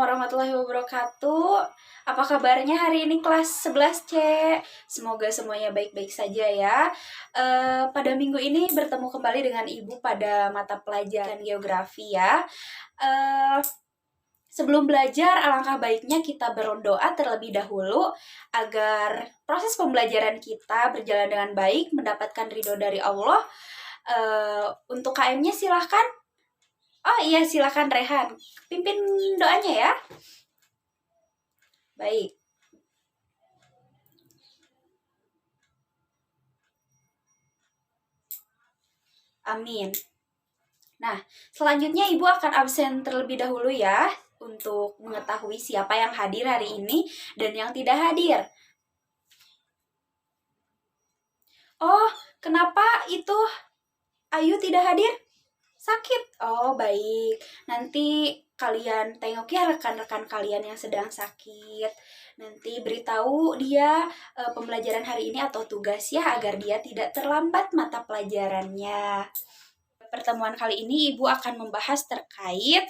warahmatullahi wabarakatuh. Apa kabarnya hari ini kelas 11C? Semoga semuanya baik-baik saja ya. Pada minggu ini bertemu kembali dengan Ibu pada mata pelajaran geografi ya. Sebelum belajar, alangkah baiknya kita berdoa terlebih dahulu agar proses pembelajaran kita berjalan dengan baik, mendapatkan ridho dari Allah. Untuk KM-nya silahkan. Oh iya, silakan Rehan. Pimpin doanya ya. Baik. Amin. Nah, selanjutnya Ibu akan absen terlebih dahulu ya untuk mengetahui siapa yang hadir hari ini dan yang tidak hadir. Oh, kenapa itu Ayu tidak hadir? Sakit. Oh, baik. Nanti kalian tengok ya rekan-rekan kalian yang sedang sakit. Nanti beritahu dia pembelajaran hari ini atau tugas ya agar dia tidak terlambat mata pelajarannya. Pertemuan kali ini Ibu akan membahas terkait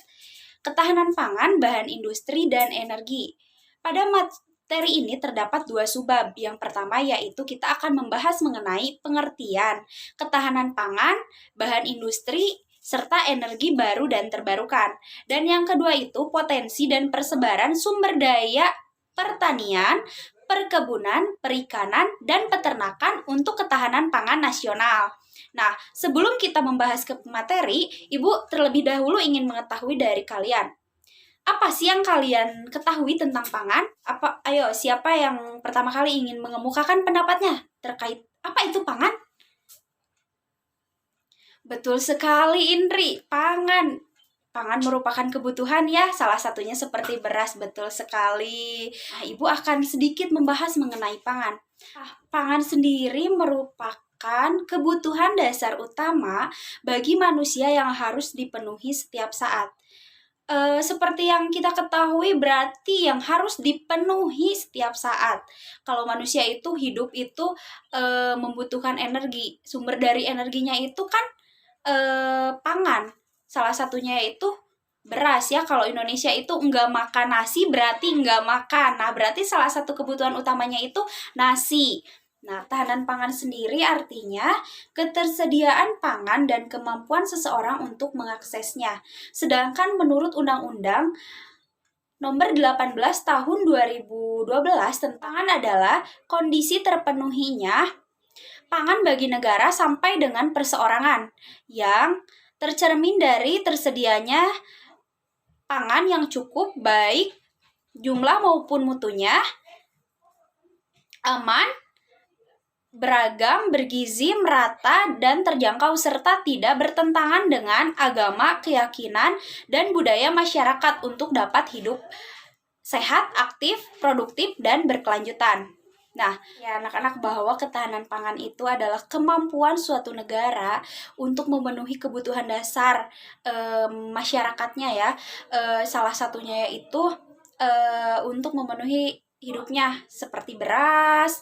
ketahanan pangan, bahan industri, dan energi. Pada materi ini terdapat dua subbab. Yang pertama yaitu kita akan membahas mengenai pengertian ketahanan pangan, bahan industri, serta energi baru dan terbarukan. Dan yang kedua itu potensi dan persebaran sumber daya pertanian, perkebunan, perikanan, dan peternakan untuk ketahanan pangan nasional. Nah, sebelum kita membahas ke materi, Ibu terlebih dahulu ingin mengetahui dari kalian. Apa sih yang kalian ketahui tentang pangan? Ayo, siapa yang pertama kali ingin mengemukakan pendapatnya terkait apa itu pangan? Betul sekali, Indri. Pangan merupakan kebutuhan ya, salah satunya seperti beras, betul sekali. Nah, Ibu akan sedikit membahas mengenai pangan. Pangan sendiri merupakan kebutuhan dasar utama bagi manusia yang harus dipenuhi setiap saat. Seperti yang kita ketahui berarti yang harus dipenuhi setiap saat. Kalau manusia itu hidup itu membutuhkan energi. Sumber dari energinya itu kan pangan. Salah satunya itu beras ya. Kalau Indonesia itu enggak makan nasi berarti enggak makan. Nah, berarti salah satu kebutuhan utamanya itu nasi. Nah, tahanan pangan sendiri artinya ketersediaan pangan dan kemampuan seseorang untuk mengaksesnya. Sedangkan menurut Undang-Undang Nomor 18 Tahun 2012 tentang pangan adalah kondisi terpenuhinya pangan bagi negara sampai dengan perseorangan yang tercermin dari tersedianya pangan yang cukup baik jumlah maupun mutunya, aman, beragam, bergizi, merata, dan terjangkau serta tidak bertentangan dengan agama, keyakinan, dan budaya masyarakat untuk dapat hidup sehat, aktif, produktif, dan berkelanjutan. Nah, ya anak-anak, bahwa ketahanan pangan itu adalah kemampuan suatu negara untuk memenuhi kebutuhan dasar masyarakatnya ya. Salah satunya yaitu untuk memenuhi hidupnya seperti beras.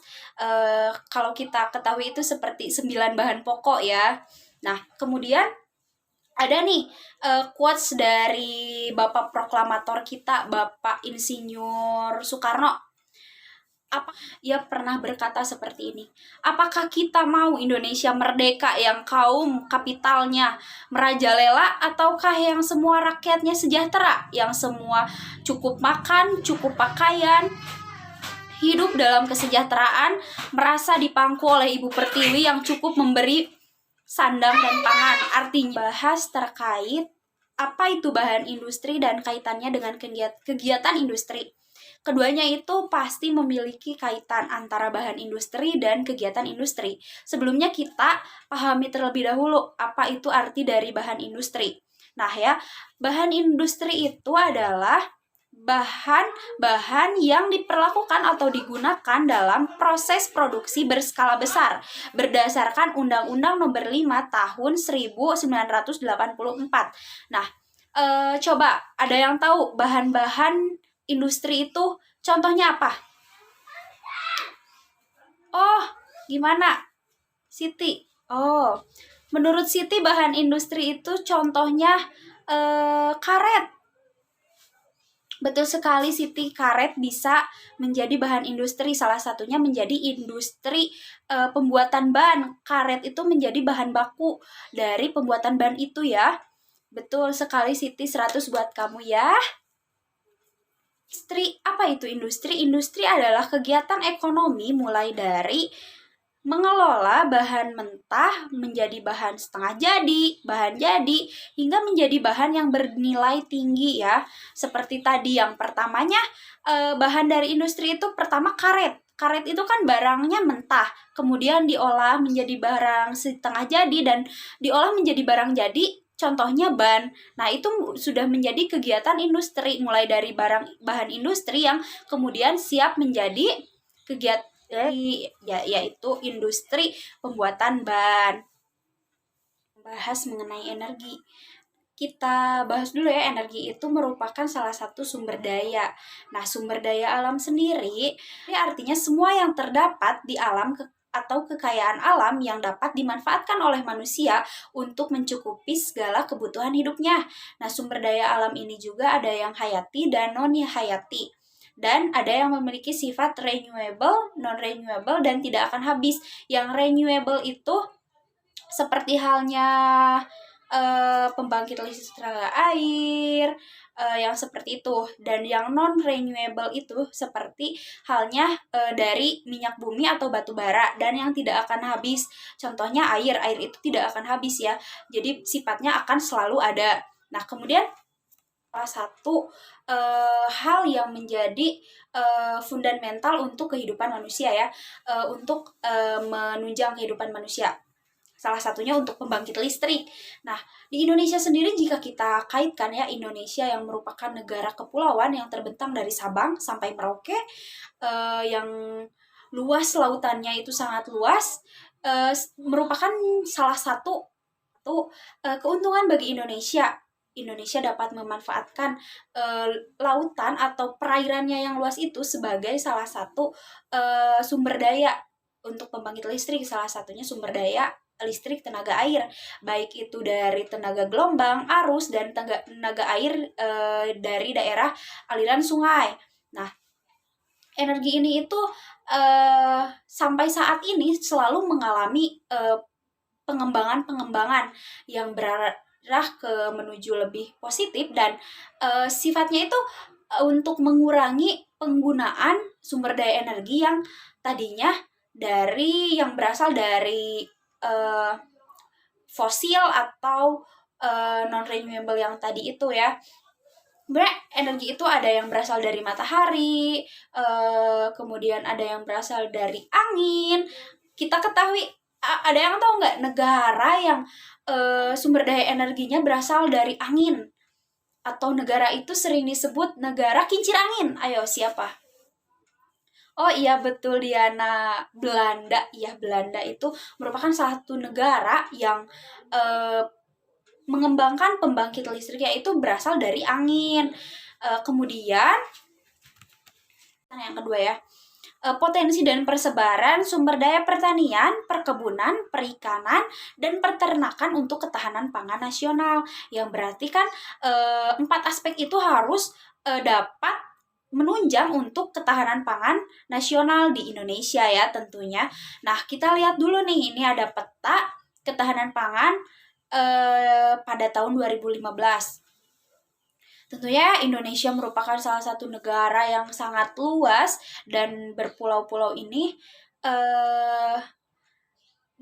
Kalau kita ketahui itu seperti 9 bahan pokok ya. Nah, kemudian ada nih quotes dari Bapak Proklamator kita, Bapak Insinyur Soekarno. Ia pernah berkata seperti ini, apakah kita mau Indonesia merdeka yang kaum kapitalnya merajalela, ataukah yang semua rakyatnya sejahtera, yang semua cukup makan, cukup pakaian, hidup dalam kesejahteraan, merasa dipangku oleh Ibu Pertiwi yang cukup memberi sandang dan pangan. Artinya bahas terkait apa itu bahan industri dan kaitannya dengan kegiatan industri. Keduanya itu pasti memiliki kaitan antara bahan industri dan kegiatan industri. Sebelumnya kita pahami terlebih dahulu apa itu arti dari bahan industri. Nah ya, bahan industri itu adalah bahan-bahan yang diperlakukan atau digunakan dalam proses produksi berskala besar berdasarkan Undang-Undang Nomor 5 Tahun 1984. Nah, coba ada yang tahu bahan-bahan industri itu contohnya apa? Oh, gimana? Siti. Oh, menurut Siti bahan industri itu contohnya karet. Betul sekali Siti, karet bisa menjadi bahan industri, salah satunya menjadi industri pembuatan ban. Karet itu menjadi bahan baku dari pembuatan ban itu ya. Betul sekali Siti, 100 buat kamu ya. Industri, apa itu industri? Industri adalah kegiatan ekonomi mulai dari mengelola bahan mentah menjadi bahan setengah jadi, bahan jadi, hingga menjadi bahan yang bernilai tinggi ya. Seperti tadi yang pertamanya, bahan dari industri itu pertama karet. Karet itu kan barangnya mentah, kemudian diolah menjadi barang setengah jadi dan diolah menjadi barang jadi, contohnya ban. Nah, itu sudah menjadi kegiatan industri, mulai dari bahan industri yang kemudian siap menjadi kegiatan yaitu industri pembuatan ban. Bahas mengenai energi. Kita bahas dulu ya, energi itu merupakan salah satu sumber daya. Nah, sumber daya alam sendiri ini artinya semua yang terdapat di alam atau kekayaan alam yang dapat dimanfaatkan oleh manusia untuk mencukupi segala kebutuhan hidupnya. Nah, sumber daya alam ini juga ada yang hayati dan non-hayati. Dan ada yang memiliki sifat renewable, non-renewable, dan tidak akan habis. Yang renewable itu seperti halnya pembangkit listrik tenaga air, yang seperti itu. Dan yang non-renewable itu seperti halnya dari minyak bumi atau batu bara, dan yang tidak akan habis. Contohnya air itu tidak akan habis ya. Jadi sifatnya akan selalu ada. Nah, kemudian salah satu hal yang menjadi fundamental untuk kehidupan manusia ya, untuk menunjang kehidupan manusia. Salah satunya untuk pembangkit listrik. Nah, di Indonesia sendiri jika kita kaitkan ya, Indonesia yang merupakan negara kepulauan yang terbentang dari Sabang sampai Merauke, yang luas lautannya itu sangat luas, merupakan salah satu keuntungan bagi Indonesia. Indonesia dapat memanfaatkan lautan atau perairannya yang luas itu sebagai salah satu sumber daya untuk pembangkit listrik. Salah satunya sumber daya listrik tenaga air, baik itu dari tenaga gelombang, arus, dan tenaga air dari daerah aliran sungai. Nah, energi ini itu sampai saat ini selalu mengalami pengembangan yang berarah ke menuju lebih positif, dan sifatnya itu untuk mengurangi penggunaan sumber daya energi yang tadinya yang berasal dari fosil atau non-renewable yang tadi itu ya. Sebenarnya energi itu ada yang berasal dari matahari, kemudian ada yang berasal dari angin. Kita ketahui, ada yang tahu nggak negara yang sumber daya energinya berasal dari angin? Atau negara itu sering disebut negara kincir angin. Ayo, siapa? Oh iya, betul Diana, Belanda. Ya, Belanda itu merupakan salah satu negara yang mengembangkan pembangkit listrik, yaitu berasal dari angin. Kemudian yang kedua ya, potensi dan persebaran sumber daya pertanian, perkebunan, perikanan, dan peternakan untuk ketahanan pangan nasional. Yang berarti kan 4 aspek itu harus dapat menunjang untuk ketahanan pangan nasional di Indonesia ya tentunya. Nah, kita lihat dulu nih, ini ada peta ketahanan pangan pada tahun 2015. Tentunya Indonesia merupakan salah satu negara yang sangat luas dan berpulau-pulau ini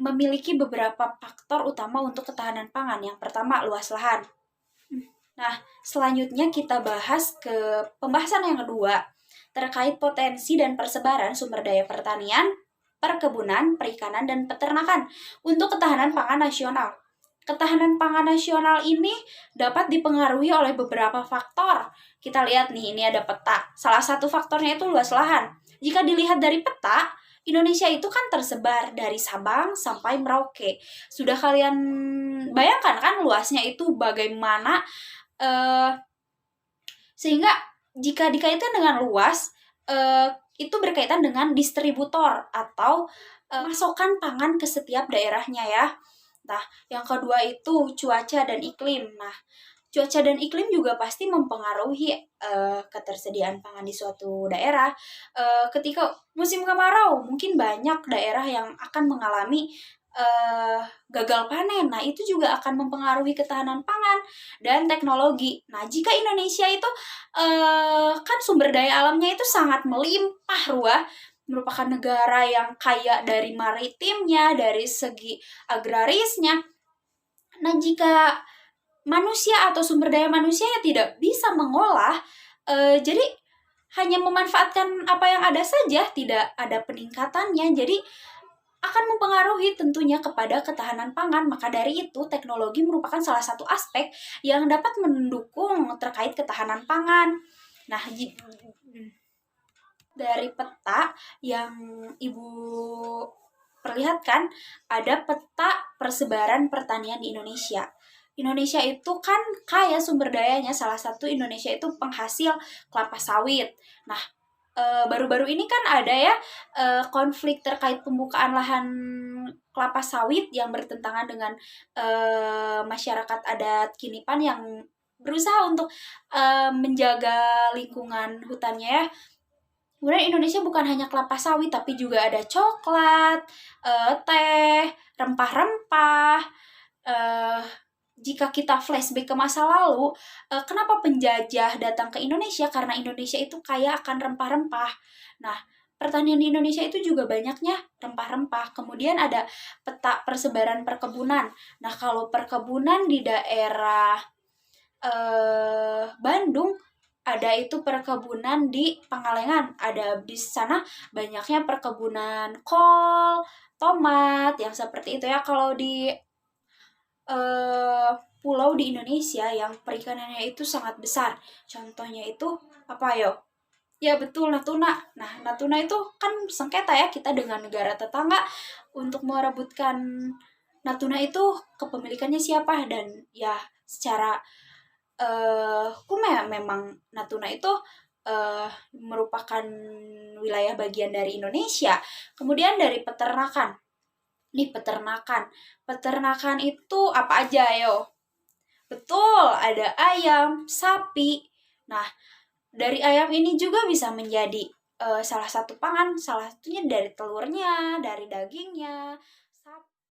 memiliki beberapa faktor utama untuk ketahanan pangan. Yang pertama, luas lahan. Nah, selanjutnya kita bahas ke pembahasan yang kedua, terkait potensi dan persebaran sumber daya pertanian, perkebunan, perikanan, dan peternakan untuk ketahanan pangan nasional. Ketahanan pangan nasional ini dapat dipengaruhi oleh beberapa faktor. Kita lihat nih, ini ada peta. Salah satu faktornya itu luas lahan. Jika dilihat dari peta, Indonesia itu kan tersebar dari Sabang sampai Merauke. Sudah kalian bayangkan kan luasnya itu bagaimana? Sehingga jika dikaitkan dengan luas, itu berkaitan dengan distributor atau pasokan pangan ke setiap daerahnya ya. Nah, yang kedua itu cuaca dan iklim. Nah, Cuaca dan iklim juga pasti mempengaruhi ketersediaan pangan di suatu daerah. Ketika musim kemarau, mungkin banyak daerah yang akan mengalami gagal panen. Nah, itu juga akan mempengaruhi ketahanan pangan dan teknologi. Nah, jika Indonesia itu kan sumber daya alamnya itu sangat melimpah ruah, merupakan negara yang kaya dari maritimnya, dari segi agrarisnya. Nah, jika manusia atau sumber daya manusia yang tidak bisa mengolah, jadi hanya memanfaatkan apa yang ada saja, tidak ada peningkatannya, jadi akan mempengaruhi tentunya kepada ketahanan pangan. Maka dari itu, teknologi merupakan salah satu aspek yang dapat mendukung terkait ketahanan pangan. Nah, dari peta yang Ibu perlihatkan, ada peta persebaran pertanian di Indonesia. Indonesia itu kan kaya sumber dayanya, salah satu Indonesia itu penghasil kelapa sawit. Nah, baru-baru ini kan ada ya konflik terkait pembukaan lahan kelapa sawit yang bertentangan dengan masyarakat adat Kinipan yang berusaha untuk menjaga lingkungan hutannya ya. Kemudian Indonesia bukan hanya kelapa sawit, tapi juga ada coklat, teh, rempah-rempah. Jika kita flashback ke masa lalu, kenapa penjajah datang ke Indonesia? Karena Indonesia itu kaya akan rempah-rempah. Nah, pertanian di Indonesia itu juga banyaknya rempah-rempah. Kemudian ada peta persebaran perkebunan. Nah, kalau perkebunan di daerah Bandung, ada itu perkebunan di Pangalengan. Ada di sana banyaknya perkebunan kol, tomat, yang seperti itu ya. Kalau di pulau di Indonesia yang perikanannya itu sangat besar. Contohnya itu apa yo? Ya betul, Natuna. Nah, Natuna itu kan sengketa ya kita dengan negara tetangga untuk merebutkan Natuna itu kepemilikannya siapa, dan ya secara hukum memang Natuna itu merupakan wilayah bagian dari Indonesia. Kemudian dari peternakan. Nih peternakan. Peternakan itu apa aja yo? Betul, ada ayam, sapi. Nah, dari ayam ini juga bisa menjadi salah satu pangan, salah satunya dari telurnya, dari dagingnya.